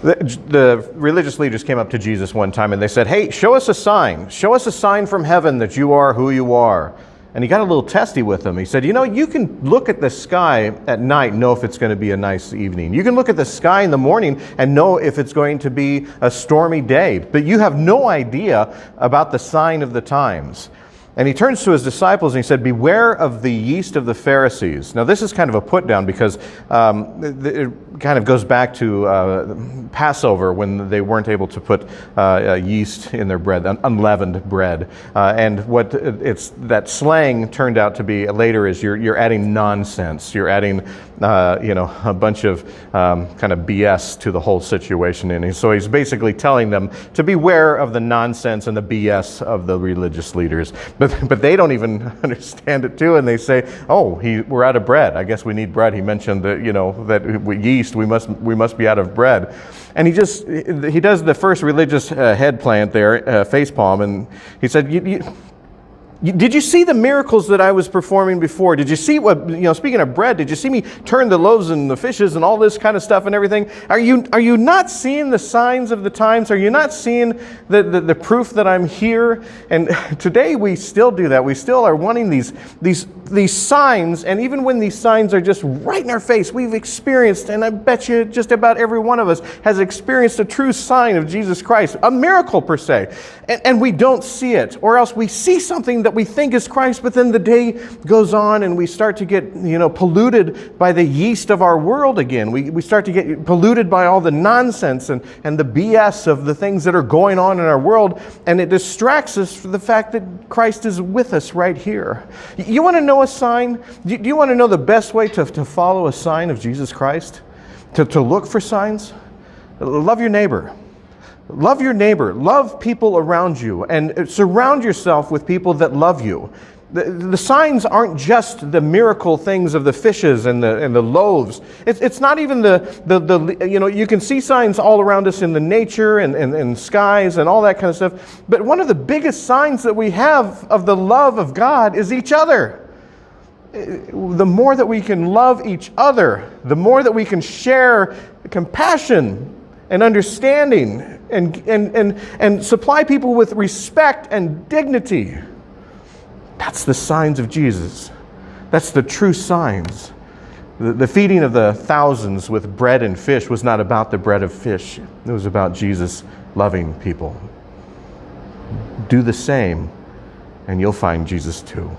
The religious leaders came up to Jesus one time and they said, "Hey, show us a sign. Show us a sign from heaven that you are who you are." And he got a little testy with them. He said, you can look at the sky at night and know if it's going to be a nice evening. You can look at the sky in the morning and know if it's going to be a stormy day. But you have no idea about the sign of the times. And he turns to his disciples and he said, "Beware of the yeast of the Pharisees." Now this is kind of a put down because it kind of goes back to Passover when they weren't able to put yeast in their bread, unleavened bread. And what that slang turned out to be later is you're adding nonsense. You're adding a bunch of kind of BS to the whole situation. And so he's basically telling them to beware of the nonsense and the BS of the religious leaders. But they don't even understand it too, and they say, "Oh, we're out of bread. I guess we need bread." He mentioned that yeast. We must be out of bread, and he does the first religious head plant there, face palm, and he said, "Did you see the miracles that I was performing before? Did you see what, speaking of bread, did you see me turn the loaves and the fishes and all this kind of stuff and everything? Are you not seeing the signs of the times? Are you not seeing the proof that I'm here?" And today we still do that. We still are wanting these signs, and even when these signs are just right in our face, we've experienced, and I bet you just about every one of us has experienced a true sign of Jesus Christ, a miracle per se, and we don't see it, or else we see something that we think is Christ, but then the day goes on and we start to get polluted by the yeast of our world again. We start to get polluted by all the nonsense and the BS of the things that are going on in our world, and it distracts us from the fact that Christ is with us right here. You want to know a sign? Do you want to know the best way to follow a sign of Jesus Christ? To look for signs? Love your neighbor. Love your neighbor. Love people around you, and surround yourself with people that love you. The signs aren't just the miracle things of the fishes and the loaves. It's not even you can see signs all around us in the nature and skies and all that kind of stuff. But one of the biggest signs that we have of the love of God is each other. The more that we can love each other, the more that we can share compassion and understanding and supply people with respect and dignity. That's the signs of Jesus. That's the true signs. The feeding of the thousands with bread and fish was not about the bread of fish. It was about Jesus loving people. Do the same, and you'll find Jesus too.